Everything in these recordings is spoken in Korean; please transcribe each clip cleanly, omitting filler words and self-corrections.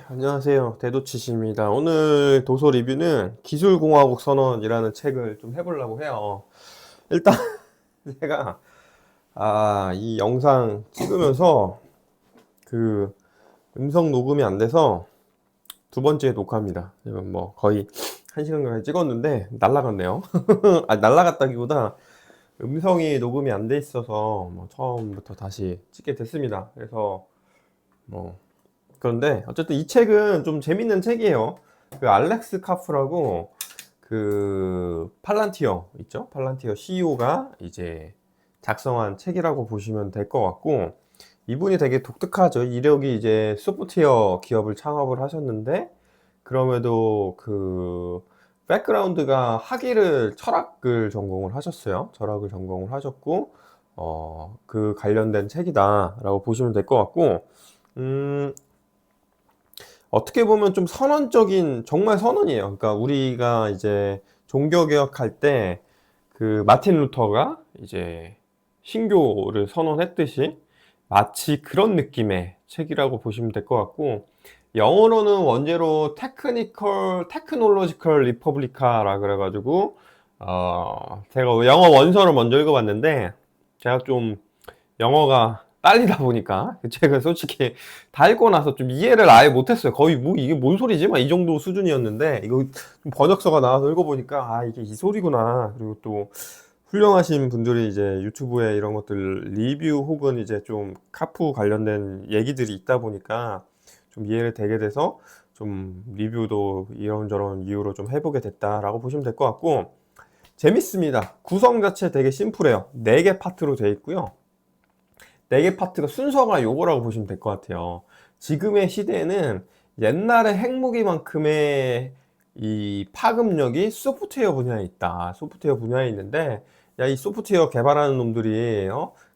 안녕하세요. 대도치씨입니다. 오늘 도서 리뷰는 기술공화국 선언이라는 책을 좀 해보려고 해요. 일단 제가 이 영상 찍으면서 그 음성 녹음이 안 돼서 두 번째 녹화입니다. 지금 뭐 거의 1시간 가까이 찍었는데 날라갔네요. 날라갔다기보다 음성이 녹음이 안 돼 있어서 뭐 처음부터 다시 찍게 됐습니다. 그래서 뭐 그런데 어쨌든 이 책은 좀 재밌는 책이에요. 그 알렉스 카프라고 그 팔란티어 있죠? 팔란티어 CEO가 이제 작성한 책이라고 보시면 될 것 같고, 이분이 되게 독특하죠. 이력이 이제 소프트웨어 기업을 창업을 하셨는데, 그럼에도 그 백그라운드가 철학을 전공을 하셨어요. 철학을 전공을 하셨고, 그 관련된 책이다라고 보시면 될 것 같고, 어떻게 보면 좀 선언적인, 정말 선언이에요. 그러니까 우리가 이제 종교개혁할 때 그 마틴 루터가 이제 신교를 선언했듯이 마치 그런 느낌의 책이라고 보시면 될 것 같고, 영어로는 원제로 테크놀로지컬 리퍼블리카라 그래가지고 제가 영어 원서를 먼저 읽어봤는데, 제가 좀 영어가 딸리다 보니까 그 책을 솔직히 다 읽고 나서 좀 이해를 아예 못했어요. 거의 뭐 이게 뭔 소리지? 막 이 정도 수준이었는데, 이거 좀 번역서가 나와서 읽어보니까 이게 이 소리구나. 그리고 또 훌륭하신 분들이 이제 유튜브에 이런 것들 리뷰 혹은 이제 좀 카푸 관련된 얘기들이 있다 보니까 좀 이해를 되게 돼서 좀 리뷰도 이런저런 이유로 좀 해보게 됐다라고 보시면 될 것 같고, 재밌습니다. 구성 자체 되게 심플해요. 4개 파트로 되어 있고요. 4개 파트가 순서가 요거라고 보시면 될 것 같아요. 지금의 시대에는 옛날의 핵무기만큼의 이 파급력이 소프트웨어 분야에 있다. 소프트웨어 분야에 있는데, 야, 이 소프트웨어 개발하는 놈들이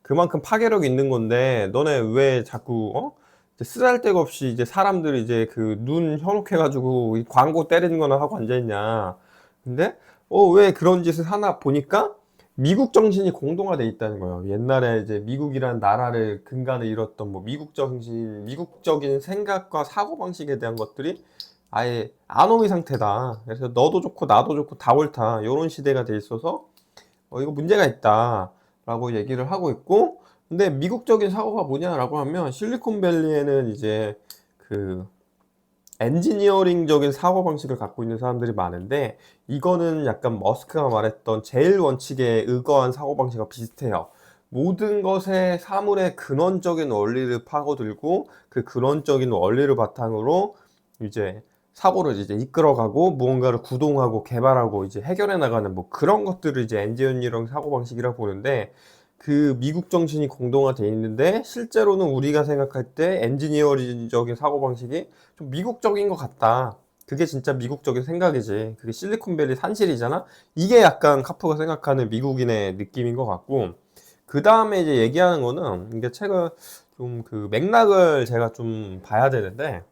그만큼 파괴력이 있는 건데, 너네 왜 자꾸 이제 쓰잘데가 없이 이제 사람들이 이제 그 눈 현혹해가지고 이 광고 때리는 거나 하고 앉아있냐. 근데 왜 그런 짓을 하나 보니까 미국 정신이 공동화돼 있다는 거예요. 옛날에 이제 미국이란 나라를 근간을 잃었던 뭐 미국 정신, 미국적인 생각과 사고 방식에 대한 것들이 아예 아노미 상태다. 그래서 너도 좋고 나도 좋고 다 옳다. 이런 시대가 돼 있어서 이거 문제가 있다라고 얘기를 하고 있고, 근데 미국적인 사고가 뭐냐라고 하면 실리콘밸리에는 이제 그 엔지니어링적인 사고방식을 갖고 있는 사람들이 많은데, 이거는 약간 머스크가 말했던 제일 원칙에 의거한 사고방식과 비슷해요. 모든 것의 사물의 근원적인 원리를 파고들고 그 근원적인 원리를 바탕으로 이제 사고를 이제 이끌어가고 무언가를 구동하고 개발하고 이제 해결해 나가는 뭐 그런 것들을 이제 엔지니어링 사고방식이라고 보는데, 그 미국 정신이 공동화되어 있는데 실제로는 우리가 생각할 때 엔지니어링적인 사고방식이 좀 미국적인 것 같다. 그게 진짜 미국적인 생각이지. 그게 실리콘밸리 산실이잖아. 이게 약간 카프가 생각하는 미국인의 느낌인 것 같고, 그 다음에 이제 얘기하는 거는, 이게 책을 좀 그 맥락을 제가 좀 봐야 되는데,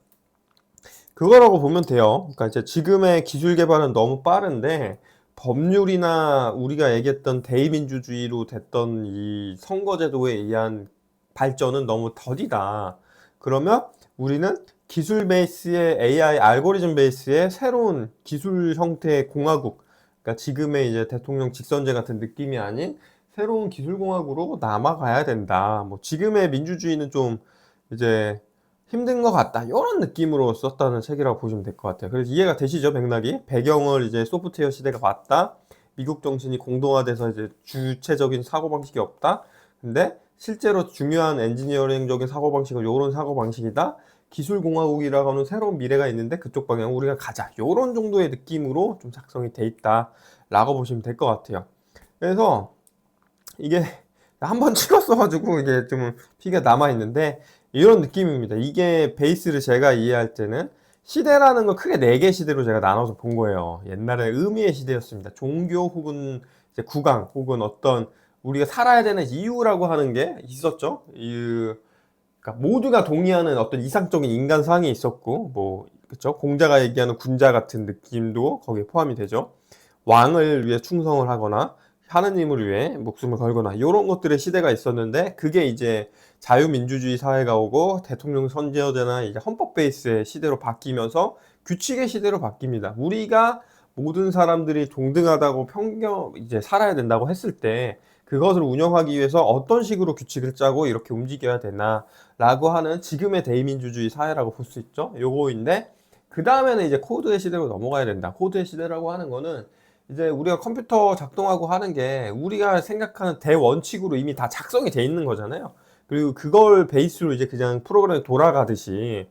그거라고 보면 돼요. 그러니까 이제 지금의 기술 개발은 너무 빠른데 법률이나 우리가 얘기했던 대의민주주의로 됐던 이 선거제도에 의한 발전은 너무 더디다. 그러면 우리는 기술 베이스의 AI 알고리즘 베이스의 새로운 기술 형태의 공화국, 그러니까 지금의 이제 대통령 직선제 같은 느낌이 아닌 새로운 기술 공화국으로 남아가야 된다. 뭐 지금의 민주주의는 좀 이제 힘든 것 같다. 이런 느낌으로 썼다는 책이라고 보시면 될 것 같아요. 그래서 이해가 되시죠? 맥락이. 배경을 이제 소프트웨어 시대가 왔다. 미국 정신이 공동화돼서 이제 주체적인 사고방식이 없다. 근데 실제로 중요한 엔지니어링적인 사고방식은 요런 사고방식이다. 기술공화국이라고 하는 새로운 미래가 있는데 그쪽 방향 우리가 가자. 요런 정도의 느낌으로 좀 작성이 돼 있다. 라고 보시면 될 것 같아요. 그래서 이게 한 번 찍었어가지고 이게 좀 피가 남아있는데, 이런 느낌입니다. 이게 베이스를 제가 이해할 때는 시대라는 걸 크게 4개 시대로 제가 나눠서 본 거예요. 옛날에 의미의 시대였습니다. 종교 혹은 이제 국왕 혹은 어떤 우리가 살아야 되는 이유라고 하는 게 있었죠. 그러니까 모두가 동의하는 어떤 이상적인 인간상이 있었고, 뭐 그렇죠. 공자가 얘기하는 군자 같은 느낌도 거기에 포함이 되죠. 왕을 위해 충성을 하거나 하느님을 위해 목숨을 걸거나 이런 것들의 시대가 있었는데, 그게 이제 자유민주주의 사회가 오고 대통령 선거제나 이제 헌법 베이스의 시대로 바뀌면서 규칙의 시대로 바뀝니다. 우리가 모든 사람들이 동등하다고 평경 이제 살아야 된다고 했을 때, 그것을 운영하기 위해서 어떤 식으로 규칙을 짜고 이렇게 움직여야 되나라고 하는 지금의 대의민주주의 사회라고 볼 수 있죠. 요거인데, 그 다음에는 이제 코드의 시대로 넘어가야 된다. 코드의 시대라고 하는 거는 이제 우리가 컴퓨터 작동하고 하는 게 우리가 생각하는 대원칙으로 이미 다 작성이 돼 있는 거잖아요. 그리고 그걸 베이스로 이제 그냥 프로그램이 돌아가듯이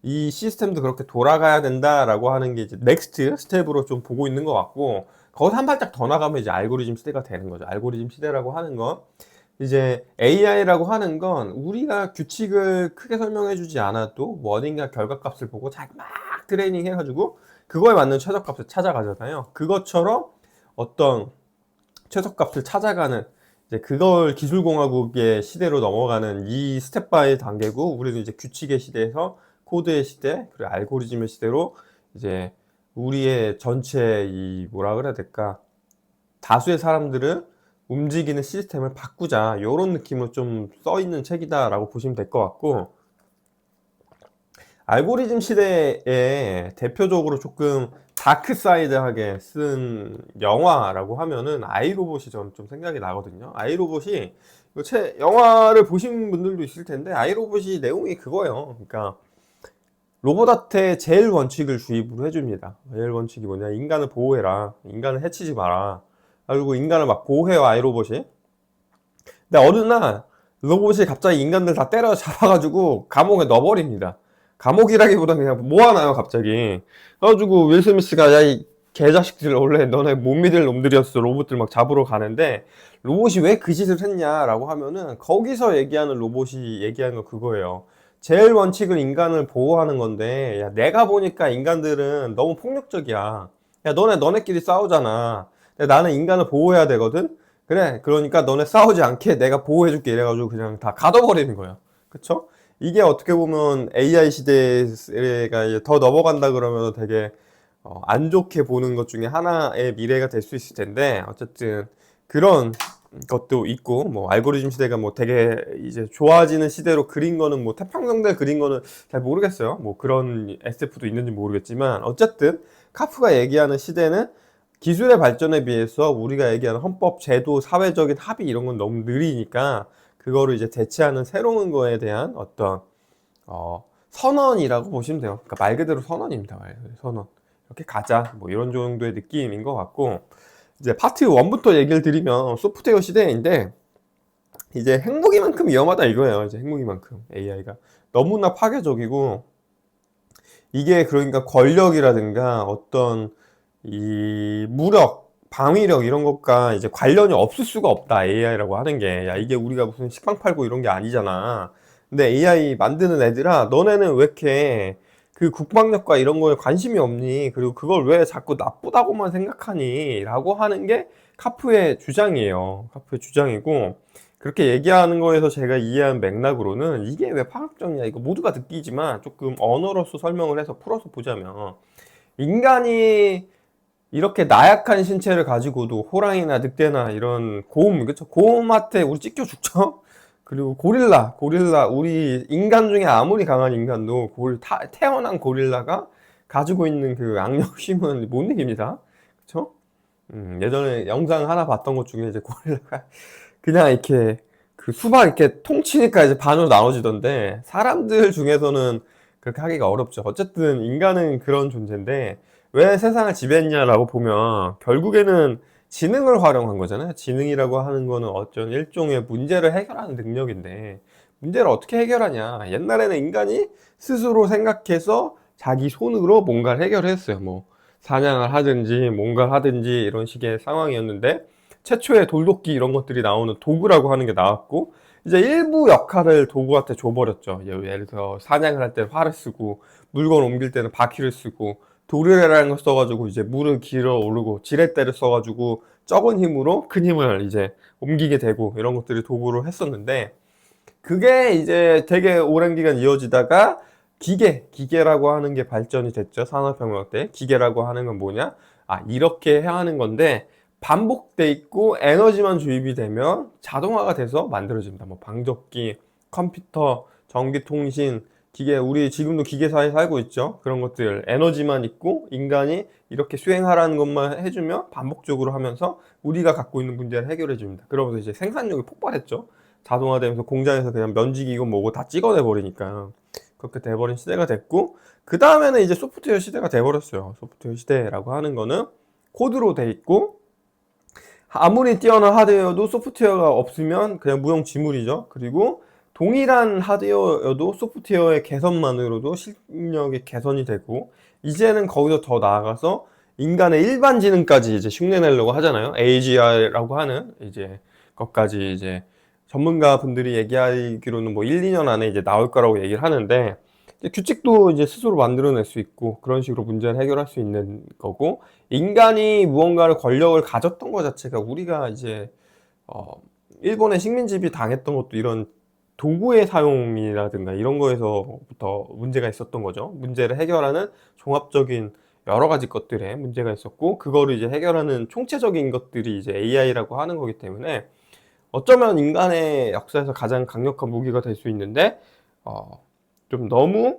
이 시스템도 그렇게 돌아가야 된다라고 하는 게 이제 넥스트 스텝으로 좀 보고 있는 것 같고, 거기서 한 발짝 더 나가면 이제 알고리즘 시대가 되는 거죠. 알고리즘 시대라고 하는 건 이제 AI라고 하는 건 우리가 규칙을 크게 설명해 주지 않아도 원인과 결과값을 보고 막 트레이닝 해가지고 그거에 맞는 최저값을 찾아가잖아요. 그것처럼 어떤 최저값을 찾아가는, 이제 그걸 기술공화국의 시대로 넘어가는 이 스텝 바이 단계고, 우리는 이제 규칙의 시대에서 코드의 시대, 그리고 알고리즘의 시대로 이제 우리의 전체 이 뭐라 그래야 될까, 다수의 사람들을 움직이는 시스템을 바꾸자, 요런 느낌으로 좀 써있는 책이다라고 보시면 될 것 같고, 알고리즘 시대에 대표적으로 조금 다크사이드하게 쓴 영화라고 하면은 아이로봇이 저는 좀 생각이 나거든요. 아이로봇이, 영화를 보신 분들도 있을 텐데, 아이로봇이 내용이 그거예요. 그러니까 로봇한테 제일 원칙을 주입을 해줍니다. 제일 원칙이 뭐냐, 인간을 보호해라, 인간을 해치지 마라. 그리고 인간을 막 보호해요, 아이로봇이. 근데 어느 날 로봇이 갑자기 인간들 다 때려 잡아가지고 감옥에 넣어버립니다. 감옥이라기보다 그냥 모아놔요, 갑자기. 그래가지고 윌 스미스가, 야, 이 개자식들, 원래 너네 못 믿을 놈들이었어. 로봇들 막 잡으러 가는데, 로봇이 왜 그 짓을 했냐라고 하면은, 거기서 얘기하는 로봇이 얘기하는 거 그거예요. 제일 원칙은 인간을 보호하는 건데, 야, 내가 보니까 인간들은 너무 폭력적이야. 야, 너네끼리 싸우잖아. 근데 나는 인간을 보호해야 되거든? 그래, 그러니까 너네 싸우지 않게 내가 보호해줄게. 이래가지고 그냥 다 가둬버리는 거예요. 그쵸? 이게 어떻게 보면 AI 시대가 이제 더 넘어간다 그러면 되게 안 좋게 보는 것 중에 하나의 미래가 될 수 있을 텐데, 어쨌든 그런 것도 있고, 뭐 알고리즘 시대가 뭐 되게 이제 좋아지는 시대로 그린 거는, 뭐 태평성대 그린 거는 잘 모르겠어요. 뭐 그런 SF도 있는지 모르겠지만, 어쨌든 카프가 얘기하는 시대는 기술의 발전에 비해서 우리가 얘기하는 헌법, 제도, 사회적인 합의 이런 건 너무 느리니까, 그거를 이제 대체하는 새로운 거에 대한 어떤 선언이라고 보시면 돼요. 그러니까 말 그대로 선언입니다. 말 그대로 선언. 이렇게 가자, 뭐 이런 정도의 느낌인 것 같고, 이제 파트 1부터 얘기를 드리면 소프트웨어 시대인데, 이제 핵무기만큼 위험하다 이거예요. 이제 핵무기만큼 AI가 너무나 파괴적이고, 이게 그러니까 권력이라든가 어떤 이 무력, 방위력 이런 것과 이제 관련이 없을 수가 없다, AI라고 하는 게. 야, 이게 우리가 무슨 식빵 팔고 이런 게 아니잖아. 근데 AI 만드는 애들아, 너네는 왜 이렇게 그 국방력과 이런 거에 관심이 없니? 그리고 그걸 왜 자꾸 나쁘다고만 생각하니? 라고 하는 게 카프의 주장이에요. 카프의 주장이고, 그렇게 얘기하는 거에서 제가 이해한 맥락으로는, 이게 왜 파격적이냐, 이거 모두가 느끼지만 조금 언어로서 설명을 해서 풀어서 보자면, 인간이 이렇게 나약한 신체를 가지고도 호랑이나 늑대나 이런 곰, 그쵸? 곰한테 우리 찢겨 죽죠? 그리고 고릴라, 우리 인간 중에 아무리 강한 인간도 태어난 고릴라가 가지고 있는 그 악력 힘은 못 이깁니다. 그쵸? 예전에 영상 하나 봤던 것 중에 이제 고릴라가 그냥 이렇게 그 수박 이렇게 통치니까 이제 반으로 나눠지던데, 사람들 중에서는 그렇게 하기가 어렵죠. 어쨌든 인간은 그런 존재인데, 왜 세상을 지배했냐라고 보면 결국에는 지능을 활용한 거잖아요. 지능이라고 하는 거는 어떤 일종의 문제를 해결하는 능력인데, 문제를 어떻게 해결하냐. 옛날에는 인간이 스스로 생각해서 자기 손으로 뭔가를 해결했어요. 뭐 사냥을 하든지 뭔가 하든지 이런 식의 상황이었는데, 최초의 돌도끼 이런 것들이 나오는 도구라고 하는 게 나왔고, 이제 일부 역할을 도구한테 줘버렸죠. 예를 들어 사냥을 할 때 활을 쓰고, 물건 옮길 때는 바퀴를 쓰고, 도르래라는 걸 써가지고 이제 물을 길어 오르고, 지렛대를 써가지고 적은 힘으로 큰 힘을 이제 옮기게 되고, 이런 것들이 도구로 했었는데, 그게 이제 되게 오랜 기간 이어지다가 기계라고 하는 게 발전이 됐죠. 산업혁명 때 기계라고 하는 건 뭐냐, 이렇게 해야 하는 건데 반복돼 있고 에너지만 주입이 되면 자동화가 돼서 만들어집니다. 뭐 방적기, 컴퓨터, 전기통신, 기계, 우리 지금도 기계사에 살고 있죠. 그런 것들 에너지만 있고 인간이 이렇게 수행하라는 것만 해주면 반복적으로 하면서 우리가 갖고 있는 문제를 해결해 줍니다. 그러면서 이제 생산력이 폭발했죠. 자동화되면서 공장에서 그냥 면직이고 뭐고 다 찍어내 버리니까 그렇게 돼버린 시대가 됐고, 그 다음에는 이제 소프트웨어 시대가 돼버렸어요. 소프트웨어 시대라고 하는 거는 코드로 돼 있고, 아무리 뛰어난 하드웨어도 소프트웨어가 없으면 그냥 무용지물이죠. 그리고 동일한 하드웨어여도 소프트웨어의 개선만으로도 실력이 개선이 되고, 이제는 거기서 더 나아가서 인간의 일반 지능까지 이제 흉내내려고 하잖아요. AGI라고 하는 이제 것까지 이제 전문가 분들이 얘기하기로는 뭐 1, 2년 안에 이제 나올 거라고 얘기를 하는데, 규칙도 이제 스스로 만들어낼 수 있고 그런 식으로 문제를 해결할 수 있는 거고, 인간이 무언가를 권력을 가졌던 것 자체가 우리가 이제 일본의 식민지배 당했던 것도 이런 도구의 사용이라든가 이런 거에서부터 문제가 있었던 거죠. 문제를 해결하는 종합적인 여러 가지 것들에 문제가 있었고, 그거를 이제 해결하는 총체적인 것들이 이제 AI라고 하는 거기 때문에 어쩌면 인간의 역사에서 가장 강력한 무기가 될 수 있는데, 좀 너무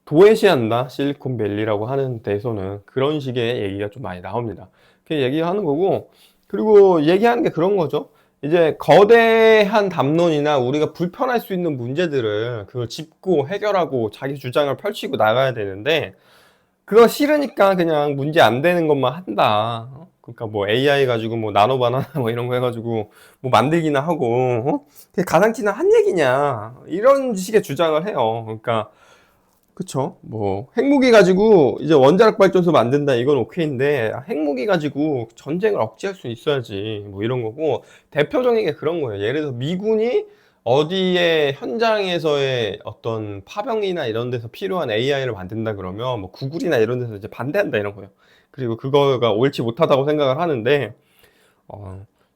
도외시한다, 실리콘밸리라고 하는 데서는 그런 식의 얘기가 좀 많이 나옵니다. 그 얘기하는 거고, 그리고 얘기하는 게 그런 거죠. 이제 거대한 담론이나 우리가 불편할 수 있는 문제들을 그걸 짚고 해결하고 자기 주장을 펼치고 나가야 되는데, 그거 싫으니까 그냥 문제 안 되는 것만 한다. 그러니까 뭐 AI 가지고 뭐 나노 바나나 뭐 이런 거 해가지고 뭐 만들기나 하고, 그게 가상치나 한 얘기냐, 이런 식의 주장을 해요. 그러니까 그쵸. 뭐 핵무기 가지고 이제 원자력 발전소 만든다, 이건 오케이인데 핵무기 가지고 전쟁을 억제할 수 있어야지, 뭐 이런 거고. 대표적인 게 그런 거예요. 예를 들어서 미군이 어디에 현장에서의 어떤 파병이나 이런 데서 필요한 AI를 만든다 그러면 뭐 구글이나 이런 데서 이제 반대한다, 이런 거예요. 그리고 그거가 옳지 못하다고 생각을 하는데,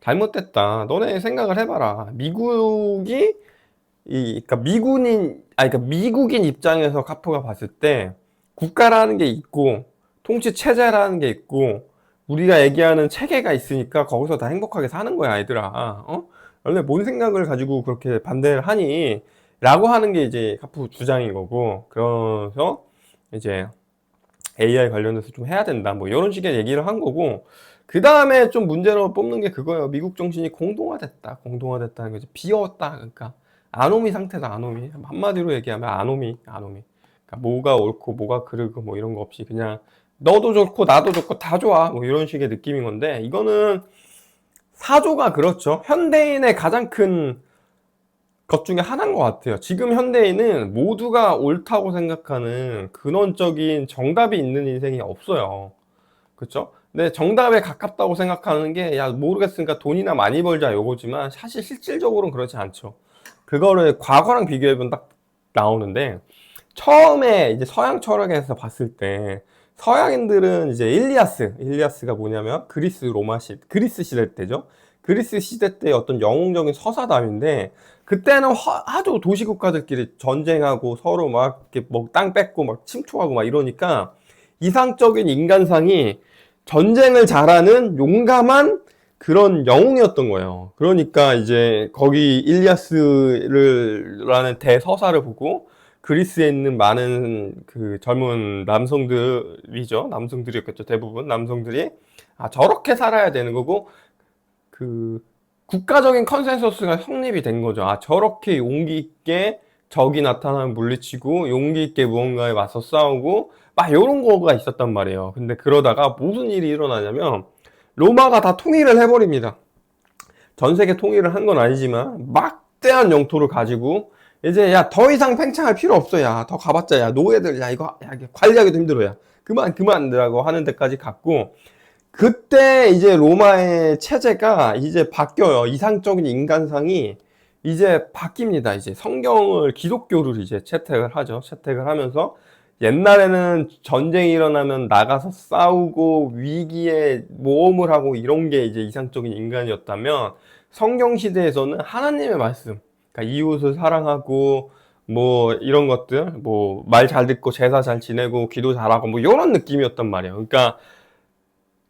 잘못됐다. 너네 생각을 해봐라. 미국이 그러니까 그러니까 미국인 입장에서 카프가 봤을 때 국가라는 게 있고 통치 체제라는 게 있고 우리가 얘기하는 체계가 있으니까 거기서 다 행복하게 사는 거야, 아이들아. 원래 뭔 생각을 가지고 그렇게 반대를 하니? 라고 하는 게 이제 카프 주장인 거고, 그래서 이제 AI 관련해서 좀 해야 된다, 뭐 이런 식의 얘기를 한 거고. 그 다음에 좀 문제로 뽑는 게 그거예요. 미국 정신이 공동화됐다는 거지. 비었다. 그러니까 아노미 상태다, 아노미. 한마디로 얘기하면 아노미. 그러니까 뭐가 옳고 뭐가 그르고 뭐 이런 거 없이 그냥 너도 좋고 나도 좋고 다 좋아, 뭐 이런 식의 느낌인 건데, 이거는 사조가 그렇죠. 현대인의 가장 큰 것 중에 하나인 것 같아요. 지금 현대인은 모두가 옳다고 생각하는 근원적인 정답이 있는 인생이 없어요. 그쵸? 근데 정답에 가깝다고 생각하는 게, 야 모르겠으니까 돈이나 많이 벌자, 요거지만 사실 실질적으로는 그렇지 않죠. 그거를 과거랑 비교해보면 딱 나오는데, 처음에 이제 서양 철학에서 봤을 때 서양인들은 이제 일리아스가 뭐냐면 그리스 시대 때죠. 그리스 시대 때 어떤 영웅적인 서사담인데, 그때는 하도 도시국가들끼리 전쟁하고 서로 막 이렇게 뭐 땅 뺏고 막 침투하고 막 이러니까 이상적인 인간상이 전쟁을 잘하는 용감한 그런 영웅이었던 거예요. 그러니까 이제 거기 일리아스라는 대서사를 보고 그리스에 있는 많은 그 젊은 남성들이었겠죠. 대부분 남성들이 저렇게 살아야 되는 거고, 그 국가적인 컨센서스가 성립이 된 거죠. 저렇게 용기 있게 적이 나타나면 물리치고 용기 있게 무언가에 맞서 싸우고 막 이런 거가 있었단 말이에요. 근데 그러다가 무슨 일이 일어나냐면 로마가 다 통일을 해버립니다. 전 세계 통일을 한 건 아니지만 막대한 영토를 가지고 이제 야 더 이상 팽창할 필요 없어, 야 더 가봤자 야 노예들 야 이거 관리하기도 힘들어, 야 그만라고 하는 데까지 갔고, 그때 이제 로마의 체제가 이제 바뀌어요. 이상적인 인간상이 이제 바뀝니다. 이제 성경을, 기독교를 이제 채택을 하죠. 채택을 하면서 옛날에는 전쟁이 일어나면 나가서 싸우고 위기에 모험을 하고 이런 게 이제 이상적인 인간이었다면, 성경 시대에서는 하나님의 말씀, 그러니까 이웃을 사랑하고 뭐 이런 것들, 뭐 말 잘 듣고 제사 잘 지내고 기도 잘하고 뭐 이런 느낌이었단 말이에요. 그러니까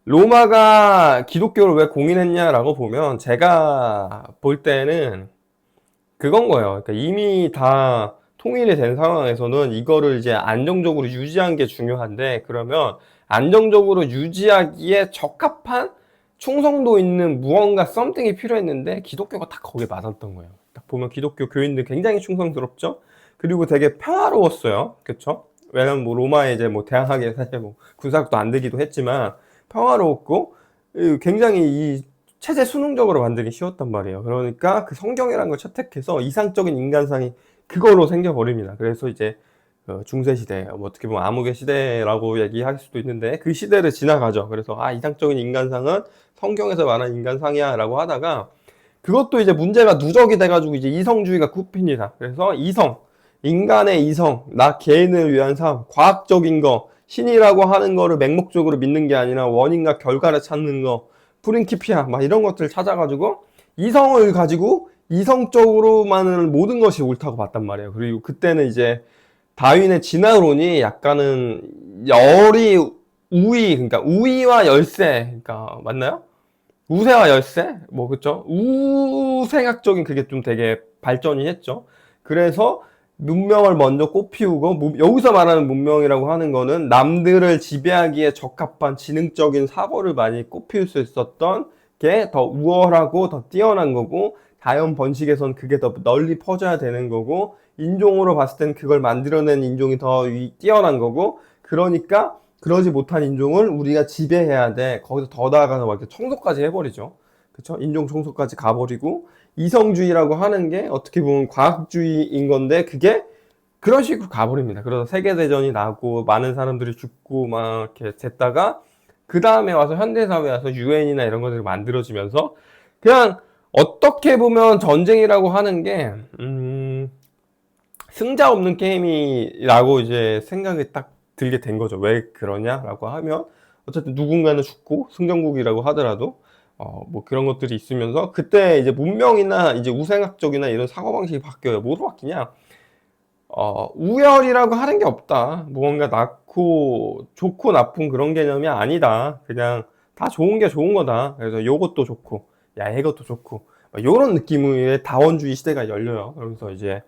로마가 기독교를 왜 공인했냐라고 보면 제가 볼 때는 그건 거예요. 그러니까 이미 다 통일이 된 상황에서는 이거를 이제 안정적으로 유지한 게 중요한데, 그러면 안정적으로 유지하기에 적합한 충성도 있는 무언가 썸띵이 필요했는데 기독교가 딱 거기에 맞았던 거예요. 딱 보면 기독교 교인들 굉장히 충성스럽죠. 그리고 되게 평화로웠어요. 그쵸? 왜냐면 뭐 로마에 이제 뭐 대항하게 사실 뭐 군사력도 안 되기도 했지만 평화로웠고, 굉장히 이 체제 수능적으로 만들기 쉬웠단 말이에요. 그러니까 그 성경이라는 걸 채택해서 이상적인 인간상이 그걸로 생겨버립니다. 그래서 이제 중세 시대, 뭐 어떻게 보면 암흑의 시대라고 얘기할 수도 있는데 그 시대를 지나가죠. 그래서 이상적인 인간상은 성경에서 말하는 인간상이야라고 하다가 그것도 이제 문제가 누적이 돼가지고 이제 이성주의가 굽힙니다. 그래서 이성, 인간의 이성, 나 개인을 위한 삶, 과학적인 거, 신이라고 하는 거를 맹목적으로 믿는 게 아니라 원인과 결과를 찾는 거, 프린키피아 막 이런 것들을 찾아가지고 이성을 가지고 이성적으로만은 모든 것이 옳다고 봤단 말이에요. 그리고 그때는 이제 다윈의 진화론이 약간은 열이 우위, 그러니까 우위와 열세, 그러니까 맞나요? 우세와 열세? 뭐 그쵸? 우생학적인 그게 좀 되게 발전이 했죠. 그래서 문명을 먼저 꽃피우고, 여기서 말하는 문명이라고 하는 거는 남들을 지배하기에 적합한 지능적인 사고를 많이 꽃피울 수 있었던 게 더 우월하고 더 뛰어난 거고, 자연 번식에선 그게 더 널리 퍼져야 되는 거고, 인종으로 봤을 땐 그걸 만들어낸 인종이 더 뛰어난 거고, 그러니까 그러지 못한 인종을 우리가 지배해야 돼. 거기서 더 나아가서 막 이렇게 청소까지 해버리죠. 그쵸? 인종 청소까지 가버리고, 이성주의라고 하는 게 어떻게 보면 과학주의인 건데, 그게 그런 식으로 가버립니다. 그래서 세계대전이 나고, 많은 사람들이 죽고, 막 이렇게 됐다가, 그 다음에 와서 현대사회에 와서 유엔이나 이런 것들이 만들어지면서, 그냥 어떻게 보면 전쟁이라고 하는 게, 승자 없는 게임이라고 이제 생각이 딱 들게 된 거죠. 왜 그러냐라고 하면 어쨌든 누군가는 죽고 승전국이라고 하더라도 뭐 그런 것들이 있으면서 그때 이제 문명이나 이제 우생학적이나 이런 사고방식이 바뀌어요. 뭐로 바뀌냐? 우열이라고 하는 게 없다. 무언가 낳고 좋고 나쁜 그런 개념이 아니다. 그냥 다 좋은 게 좋은 거다. 그래서 요것도 좋고, 야, 이것도 좋고, 요런 느낌의 다원주의 시대가 열려요. 그러면서 이제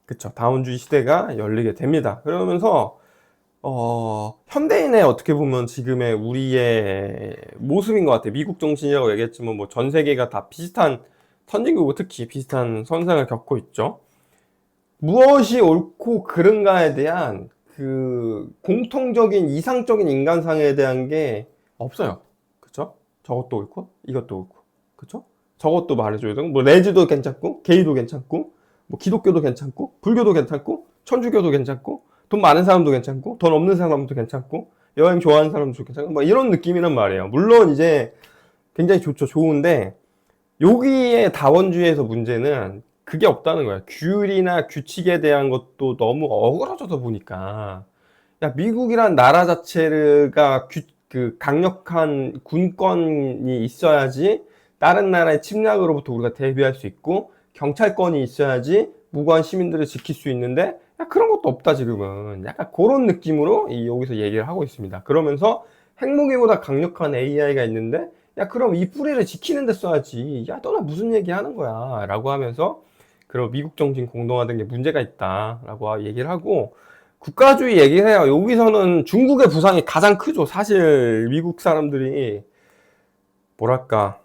그쵸. 다운주의 시대가 열리게 됩니다. 그러면서 현대인의 어떻게 보면 지금의 우리의 모습인 것 같아요. 미국 정신이라고 얘기했지만 뭐 전 세계가 다 비슷한, 선진국은 특히 비슷한 선상을 겪고 있죠. 무엇이 옳고 그른가에 대한 그 공통적인 이상적인 인간상에 대한 게 없어요. 그쵸? 저것도 옳고 이것도 옳고, 그쵸? 저것도 말해줘야 되고, 뭐 레즈도 괜찮고 게이도 괜찮고, 뭐 기독교도 괜찮고 불교도 괜찮고 천주교도 괜찮고 돈 많은 사람도 괜찮고 돈 없는 사람도 괜찮고 여행 좋아하는 사람도 괜찮고 뭐 이런 느낌이란 말이에요. 물론 이제 굉장히 좋죠. 좋은데 여기에 다원주의에서 문제는 그게 없다는 거야. 규율이나 규칙에 대한 것도 너무 어그러져서 보니까, 야, 미국이란 나라 자체가 그 강력한 군권이 있어야지 다른 나라의 침략으로부터 우리가 대비할 수 있고, 경찰권이 있어야지 무고한 시민들을 지킬 수 있는데, 야, 그런 것도 없다 지금은. 약간 그런 느낌으로 여기서 얘기를 하고 있습니다. 그러면서 핵무기보다 강력한 AI가 있는데, 야, 그럼 이 뿌리를 지키는 데 써야지. 야, 너나 무슨 얘기 하는 거야 라고 하면서, 그럼 미국 정신 공동화된 게 문제가 있다 라고 얘기를 하고, 국가주의 얘기를 해요. 여기서는 중국의 부상이 가장 크죠. 사실 미국 사람들이 뭐랄까,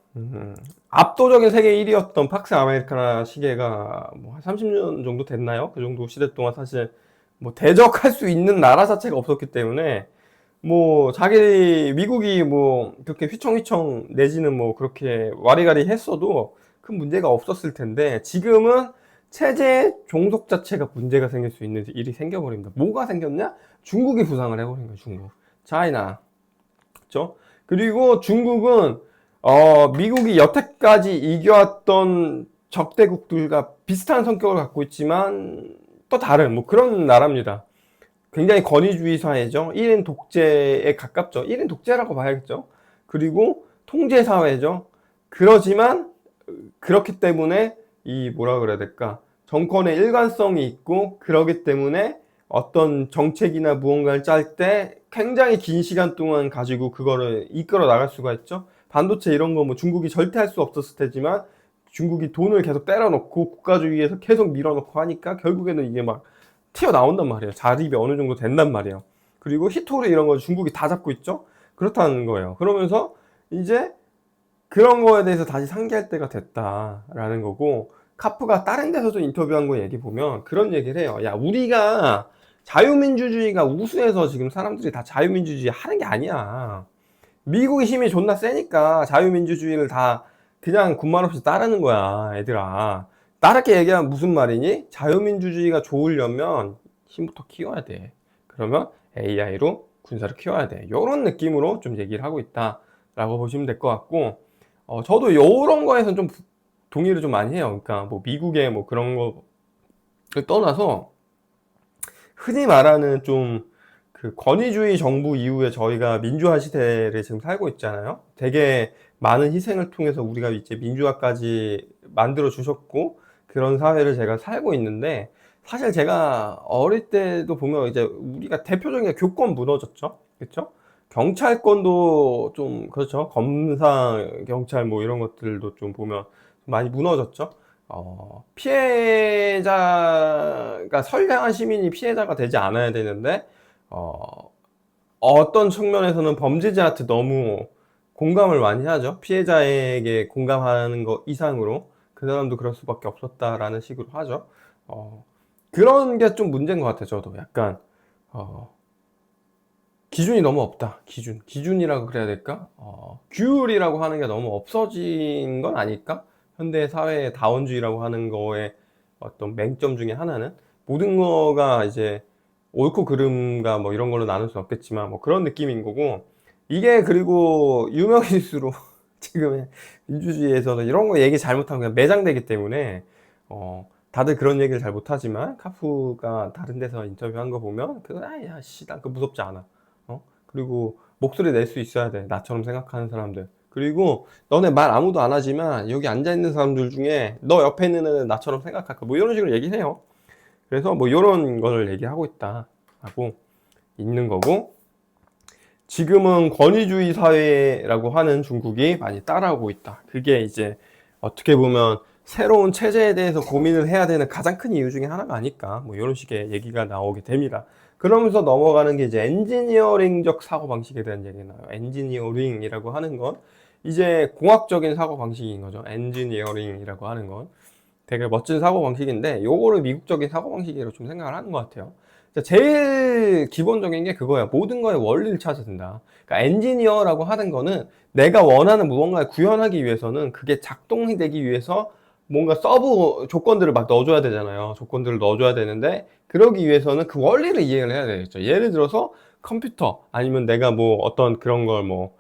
압도적인 세계 1위였던 팍스 아메리카나 시계가 뭐 한 30년 정도 됐나요? 그 정도 시대 동안 사실 뭐 대적할 수 있는 나라 자체가 없었기 때문에, 뭐 자기 미국이 뭐 그렇게 휘청휘청 내지는 뭐 그렇게 와리가리 했어도 큰 문제가 없었을 텐데, 지금은 체제 종속 자체가 문제가 생길 수 있는 일이 생겨버립니다. 뭐가 생겼냐? 중국이 부상을 해버린 거예요. 중국, 차이나. 그렇죠? 그리고 중국은 미국이 여태까지 이겨왔던 적대국들과 비슷한 성격을 갖고 있지만 또 다른 뭐 그런 나라입니다. 굉장히 권위주의 사회죠. 1인 독재에 가깝죠. 1인 독재라고 봐야겠죠. 그리고 통제 사회죠. 그러지만 그렇기 때문에 이 뭐라 그래야 될까? 정권의 일관성이 있고, 그러기 때문에 어떤 정책이나 무언가를 짤 때 굉장히 긴 시간 동안 가지고 그거를 이끌어 나갈 수가 있죠. 반도체 이런 거 뭐 중국이 절대 할 수 없었을 테지만 중국이 돈을 계속 때려놓고 국가주의에서 계속 밀어놓고 하니까 결국에는 이게 막 튀어나온단 말이에요. 자립이 어느 정도 된단 말이에요. 그리고 히토리 이런 거 중국이 다 잡고 있죠. 그렇다는 거예요. 그러면서 이제 그런 거에 대해서 다시 상기할 때가 됐다라는 거고, 카프가 다른 데서도 인터뷰한 거 얘기 보면 그런 얘기를 해요. 야, 우리가 자유민주주의가 우수해서 지금 사람들이 다 자유민주주의 하는 게 아니야. 미국의 힘이 존나 세니까 자유민주주의를 다 그냥 군말 없이 따르는 거야, 얘들아. 따르게 얘기하면 무슨 말이니? 자유민주주의가 좋으려면 힘부터 키워야 돼. 그러면 AI로 군사를 키워야 돼. 요런 느낌으로 좀 얘기를 하고 있다라고 보시면 될 것 같고, 저도 요런 거에선 좀 동의를 좀 많이 해요. 그러니까 뭐 미국의 뭐 그런 거를 떠나서 흔히 말하는 좀 그 권위주의 정부 이후에 저희가 민주화 시대를 지금 살고 있잖아요. 되게 많은 희생을 통해서 우리가 이제 민주화까지 만들어 주셨고, 그런 사회를 제가 살고 있는데, 사실 제가 어릴 때도 보면 이제 우리가 대표적인 게 교권 무너졌죠. 그렇죠? 경찰권도 좀 그렇죠. 검사, 경찰 뭐 이런 것들도 좀 보면 많이 무너졌죠. 피해자가 선량한 시민이 피해자가 되지 않아야 되는데, 어떤 측면에서는 범죄자한테 너무 공감을 많이 하죠. 피해자에게 공감하는 것 이상으로 그 사람도 그럴 수밖에 없었다라는 식으로 하죠. 그런 게 좀 문제인 것 같아요. 저도 약간 기준이 너무 없다. 기준이라고 그래야 될까? 규율이라고 하는 게 너무 없어진 건 아닐까? 현대 사회의 다원주의라고 하는 거에 어떤 맹점 중에 하나는, 모든 거가 이제 옳고 그름과 뭐 이런 걸로 나눌 수 없겠지만 뭐 그런 느낌인 거고, 이게 그리고 유명일수록 지금의 민주주의에서는 이런 거 얘기 잘못하면 그냥 매장되기 때문에 다들 그런 얘기를 잘 못하지만, 카프가 다른 데서 인터뷰한 거 보면 그거 아야 씨 난 그거 무섭지 않아. 그리고 목소리 낼 수 있어야 돼, 나처럼 생각하는 사람들. 그리고 너네 말 아무도 안 하지만 여기 앉아있는 사람들 중에 너 옆에 있는 애는 나처럼 생각할까, 뭐 이런 식으로 얘기해요. 그래서 뭐 이런 거를 얘기하고 있다 하고 있는 거고, 지금은 권위주의 사회라고 하는 중국이 많이 따라오고 있다. 그게 이제 어떻게 보면 새로운 체제에 대해서 고민을 해야 되는 가장 큰 이유 중에 하나가 아닐까, 뭐 이런 식의 얘기가 나오게 됩니다. 그러면서 넘어가는 게 이제 엔지니어링적 사고방식에 대한 얘기가 나와요. 엔지니어링이라고 하는 건 이제 공학적인 사고방식인 거죠. 엔지니어링이라고 하는 건 되게 멋진 사고방식인데, 요거를 미국적인 사고방식으로 좀 생각을 하는 것 같아요. 제일 기본적인 게 그거야. 모든 거의 원리를 찾아야 된다. 그러니까 엔지니어라고 하는 거는 내가 원하는 무언가를 구현하기 위해서는 그게 작동이 되기 위해서 뭔가 서브 조건들을 막 넣어줘야 되잖아요. 조건들을 넣어줘야 되는데, 그러기 위해서는 그 원리를 이해를 해야 되겠죠. 예를 들어서 컴퓨터, 아니면 내가 뭐 어떤 그런 걸 뭐,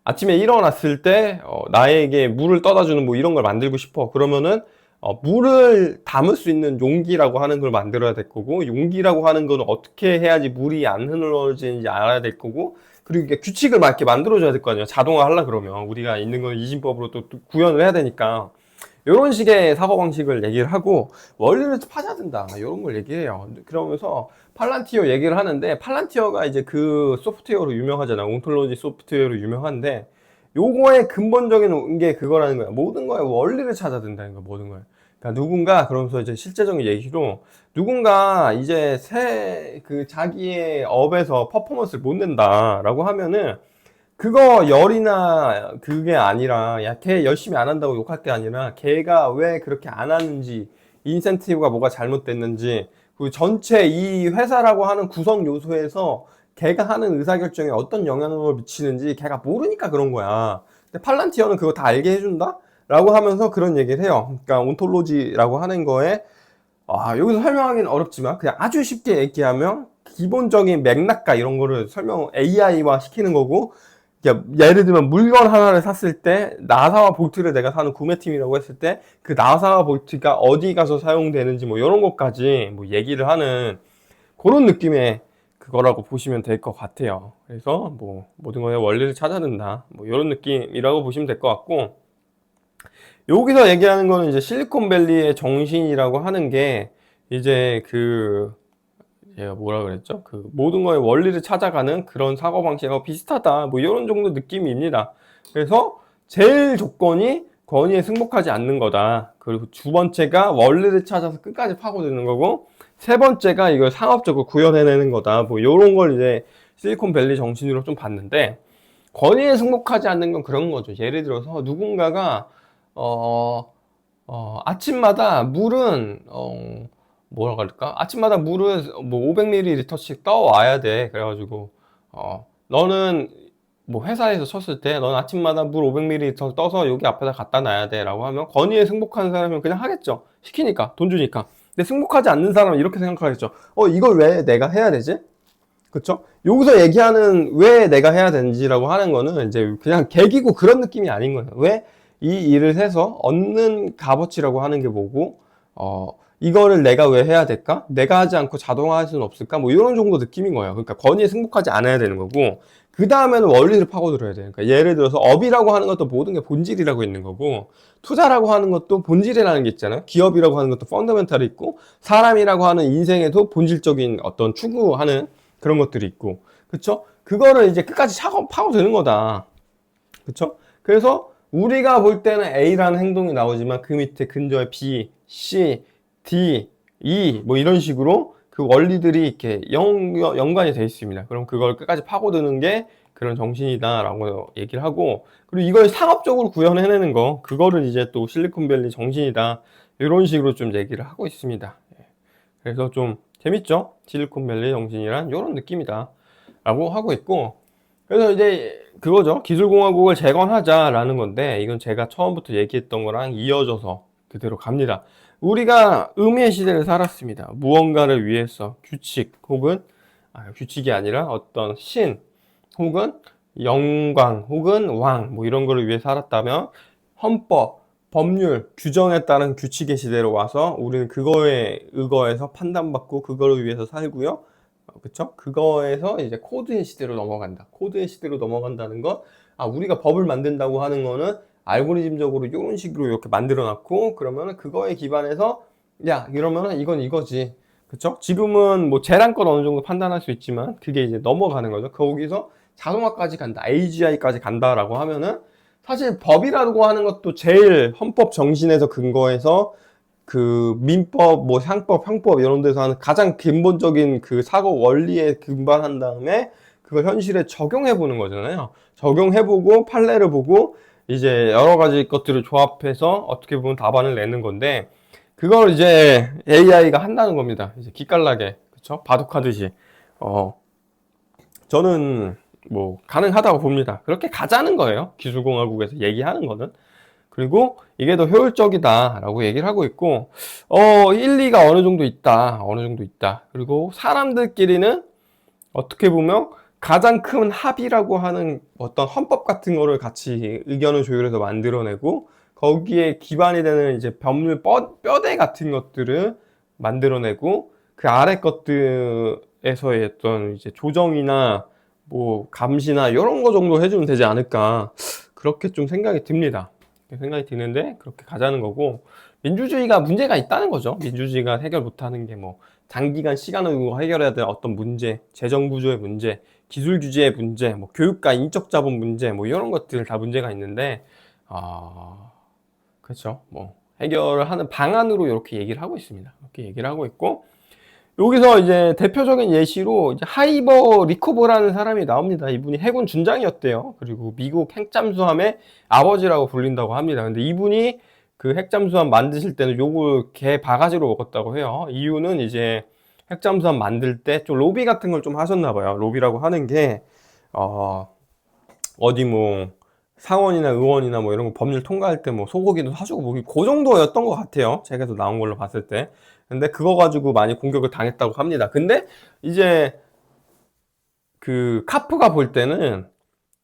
아침에 일어났을 때 나에게 물을 떠다 주는 뭐 이런 걸 만들고 싶어. 그러면은 물을 담을 수 있는 용기라고 하는 걸 만들어야 될 거고, 용기라고 하는 건 어떻게 해야지 물이 안 흐르지는지 알아야 될 거고, 그리고 이게 규칙을 막 이렇게 만들어줘야 될 거 아니에요. 자동화 하려 그러면 우리가 있는 건 이진법으로 또 구현을 해야 되니까, 이런 식의 사고방식을 얘기를 하고, 원리를 파야 된다 이런 걸 얘기해요. 그러면서 팔란티어 얘기를 하는데, 팔란티어가 이제 그 소프트웨어로 유명하잖아. 온톨로지 소프트웨어로 유명한데, 요거의 근본적인 게 그거라는 거야. 모든 거에 원리를 찾아야 된다는 거야. 모든 거에. 그러니까 누군가, 그러면서 이제 실제적인 얘기로, 누군가 이제 자기의 업에서 퍼포먼스를 못 낸다라고 하면은, 그거 열이나 그게 아니라, 야, 걔 열심히 안 한다고 욕할 게 아니라, 걔가 왜 그렇게 안 하는지, 인센티브가 뭐가 잘못됐는지, 그 전체 이 회사라고 하는 구성 요소에서 걔가 하는 의사결정에 어떤 영향을 미치는지 걔가 모르니까 그런 거야. 근데 팔란티어는 그거 다 알게 해준다? 라고 하면서 그런 얘기를 해요. 그러니까 온톨로지라고 하는 거에, 여기서 설명하기는 어렵지만 그냥 아주 쉽게 얘기하면 기본적인 맥락과 이런 거를 AI화 시키는 거고, 예를 들면 물건 하나를 샀을 때 나사와 볼트를 내가 사는 구매팀이라고 했을 때 그 나사와 볼트가 어디 가서 사용되는지 뭐 이런 것까지 뭐 얘기를 하는 그런 느낌의 그거라고 보시면 될 것 같아요. 그래서 뭐 모든 거에 원리를 찾아야 된다, 뭐 이런 느낌이라고 보시면 될 것 같고, 여기서 얘기하는 거는 이제 실리콘밸리의 정신이라고 하는 게 이제 얘가 뭐라 그랬죠? 그 모든 거의 원리를 찾아가는 그런 사고방식하고 비슷하다. 뭐 이런 정도 느낌입니다. 그래서 제일 조건이 권위에 승복하지 않는 거다. 그리고 두 번째가 원리를 찾아서 끝까지 파고드는 거고, 세 번째가 이걸 상업적으로 구현해내는 거다. 뭐 이런 걸 이제 실리콘밸리 정신으로 좀 봤는데, 권위에 승복하지 않는 건 그런 거죠. 예를 들어서 누군가가 아침마다 물은 뭐라 그럴까? 아침마다 물을 뭐 500ml씩 떠와야 돼. 그래가지고 너는 뭐 회사에서 쳤을 때 너는 아침마다 물 500ml 떠서 여기 앞에다 갖다 놔야 돼 라고 하면 권위에 승복하는 사람은 그냥 하겠죠. 시키니까, 돈 주니까. 근데 승복하지 않는 사람은 이렇게 생각하겠죠. 이걸 왜 내가 해야 되지? 그쵸? 여기서 얘기하는 왜 내가 해야 되는지라고 하는 거는 이제 그냥 계기고 그런 느낌이 아닌 거예요. 왜 이 일을 해서 얻는 값어치라고 하는 게 뭐고, 이거를 내가 왜 해야 될까? 내가 하지 않고 자동화 할 수는 없을까? 뭐 이런 정도 느낌인 거예요. 그러니까 권위에 승복하지 않아야 되는 거고, 그 다음에는 원리를 파고들어야 돼요. 그러니까 예를 들어서 업이라고 하는 것도 모든 게 본질이라고 있는 거고, 투자라고 하는 것도 본질이라는 게 있잖아요. 기업이라고 하는 것도 펀더멘탈이 있고, 사람이라고 하는 인생에도 본질적인 어떤 추구하는 그런 것들이 있고, 그쵸? 그거를 이제 끝까지 파고드는 거다. 그쵸? 그래서 우리가 볼 때는 A라는 행동이 나오지만 그 밑에 근저에 B, C, D, E 뭐 이런 식으로 그 원리들이 이렇게 연관이 되어 있습니다. 그럼 그걸 끝까지 파고드는 게 그런 정신이다라고 얘기를 하고, 그리고 이걸 상업적으로 구현해내는 거, 그거를 이제 또 실리콘밸리 정신이다, 이런 식으로 좀 얘기를 하고 있습니다. 그래서 좀 재밌죠? 실리콘밸리 정신이란 이런 느낌이다 라고 하고 있고, 그래서 이제 그거죠. 기술공화국을 재건하자라는 건데, 이건 제가 처음부터 얘기했던 거랑 이어져서 그대로 갑니다. 우리가 음의 시대를 살았습니다. 무언가를 위해서 규칙 혹은 규칙이 아니라 어떤 신 혹은 영광 혹은 왕 뭐 이런 거를 위해 살았다면, 헌법, 법률, 규정에 따른 규칙의 시대로 와서 우리는 그거에 의거해서 판단받고 그거를 위해서 살고요. 그쵸? 그거에서 이제 코드의 시대로 넘어간다. 코드의 시대로 넘어간다는 건, 우리가 법을 만든다고 하는 거는 알고리즘적으로 이런 식으로 이렇게 만들어 놨고, 그러면은 그거에 기반해서, 야, 이러면은 이건 이거지. 그쵸? 지금은 뭐 재량권 어느 정도 판단할 수 있지만, 그게 이제 넘어가는 거죠. 거기서 자동화까지 간다. AGI까지 간다라고 하면은, 사실 법이라고 하는 것도 제일 헌법 정신에서 근거해서 그 민법, 뭐 상법, 형법 이런 데서 하는 가장 근본적인 그 사고 원리에 근반한 다음에 그걸 현실에 적용해 보는 거잖아요. 적용해 보고 판례를 보고 이제 여러 가지 것들을 조합해서 어떻게 보면 답안을 내는 건데, 그걸 이제 AI가 한다는 겁니다. 이제 기깔나게, 그쵸? 바둑하듯이. 저는 뭐 가능하다고 봅니다. 그렇게 가자는 거예요. 기술공화국에서 얘기하는 거는. 그리고 이게 더 효율적이다라고 얘기를 하고 있고, 일리가 어느 정도 있다. 어느 정도 있다. 그리고 사람들끼리는 어떻게 보면 가장 큰 합의라고 하는 어떤 헌법 같은 거를 같이 의견을 조율해서 만들어내고, 거기에 기반이 되는 이제 법률 뼈대 같은 것들을 만들어내고, 그 아래 것들에서의 어떤 이제 조정이나 뭐 감시나 이런 거 정도 해주면 되지 않을까, 그렇게 좀 생각이 듭니다. 생각이 드는데, 그렇게 가자는 거고, 민주주의가 문제가 있다는 거죠. 민주주의가 해결 못하는 게 뭐 장기간 시간을 두고 해결해야 될 어떤 문제, 재정 구조의 문제, 기술 규제의 문제, 뭐 교육과 인적 자본 문제, 뭐 이런 것들 다 문제가 있는데, 그렇죠. 뭐 해결을 하는 방안으로 이렇게 얘기를 하고 있습니다. 이렇게 얘기를 하고 있고, 여기서 이제 대표적인 예시로 이제 하이버 리코버라는 사람이 나옵니다. 이분이 해군 준장이었대요. 그리고 미국 핵잠수함의 아버지라고 불린다고 합니다. 근데 이분이 그 핵잠수함 만드실 때는 요걸 개 바가지로 먹었다고 해요. 이유는 이제 핵잠수함 만들 때 좀 로비 같은 걸 좀 하셨나 봐요. 로비라고 하는 게 어디 뭐 상원이나 의원이나 뭐 이런 거 법률 통과할 때 뭐 소고기도 사주고 뭐 그 정도였던 것 같아요. 책에서 나온 걸로 봤을 때. 근데 그거 가지고 많이 공격을 당했다고 합니다. 근데 이제 그 카프가 볼 때는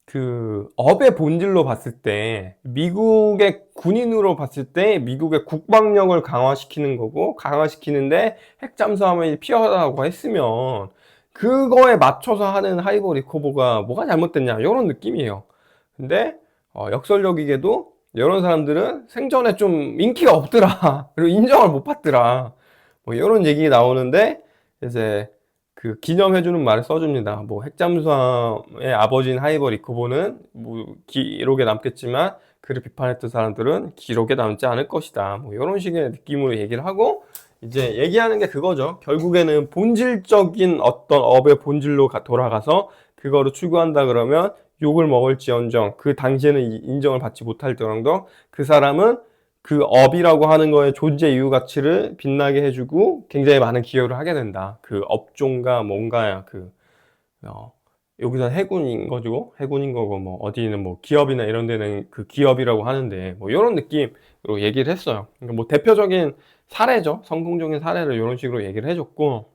그 업의 본질로 봤을 때, 미국의 군인으로 봤을 때 미국의 국방력을 강화시키는 거고, 강화시키는데 핵잠수함이 필요하다고 했으면 그거에 맞춰서 하는 하이버 리커버가 뭐가 잘못됐냐, 이런 느낌이에요. 근데 역설적이게도 이런 사람들은 생전에 좀 인기가 없더라. 그리고 인정을 못 받더라. 뭐 이런 얘기 나오는데, 이제 그 기념해주는 말을 써줍니다. 뭐 핵잠수함의 아버지인 하이버 리코버는 뭐 기록에 남겠지만 그를 비판했던 사람들은 기록에 남지 않을 것이다. 뭐 이런 식의 느낌으로 얘기를 하고 이제 얘기하는 게 그거죠. 결국에는 본질적인 어떤 업의 본질로 돌아가서 그거를 추구한다 그러면 욕을 먹을지언정 그 당시에는 인정을 받지 못할 정도 그 사람은 그 업이라고 하는 거의 존재 이유 가치를 빛나게 해주고 굉장히 많은 기여를 하게 된다. 그 업종과 뭔가야 어, 여기서 해군인 거죠. 해군인 거고 뭐 어디는 뭐 기업이나 이런 데는 그 기업이라고 하는데 뭐 이런 느낌으로 얘기를 했어요. 그러니까 뭐 대표적인 사례죠. 성공적인 사례를 이런 식으로 얘기를 해줬고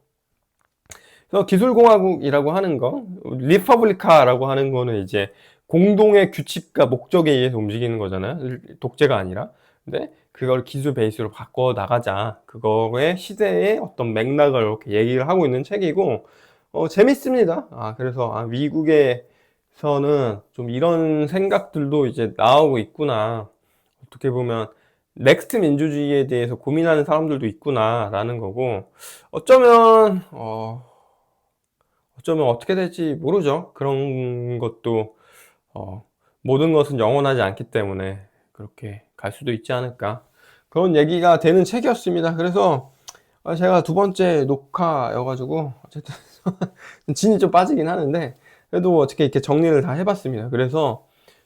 그래서 기술공화국이라고 하는 거, 리퍼블리카라고 하는 거는 이제 공동의 규칙과 목적에 의해서 움직이는 거잖아요. 독재가 아니라. 근데 그걸 기술 베이스로 바꿔 나가자. 그거의 시대의 어떤 맥락을 이렇게 얘기를 하고 있는 책이고, 재밌습니다. 그래서, 미국에서는 좀 이런 생각들도 이제 나오고 있구나. 어떻게 보면, 넥스트 민주주의에 대해서 고민하는 사람들도 있구나라는 거고, 어쩌면, 어쩌면 어떻게 될지 모르죠. 그런 것도 모든 것은 영원하지 않기 때문에 그렇게 갈 수도 있지 않을까. 그런 얘기가 되는 책이었습니다. 그래서 제가 두 번째 녹화여가지고 어쨌든 진이 좀 빠지긴 하는데 그래도 어떻게 이렇게 정리를 다 해봤습니다. 그래서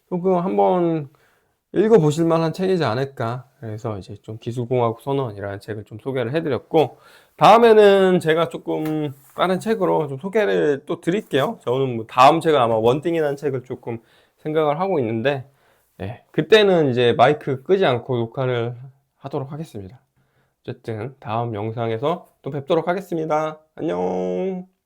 조금 한번 읽어보실 만한 책이지 않을까. 그래서 이제 좀 기술공학 선언이라는 책을 좀 소개를 해드렸고, 다음에는 제가 조금 다른 책으로 좀 소개를 또 드릴게요. 저는 뭐 다음 책은 아마 원띵이라는 책을 조금 생각을 하고 있는데, 네, 그때는 이제 마이크 끄지 않고 녹화를 하도록 하겠습니다. 어쨌든 다음 영상에서 또 뵙도록 하겠습니다. 안녕.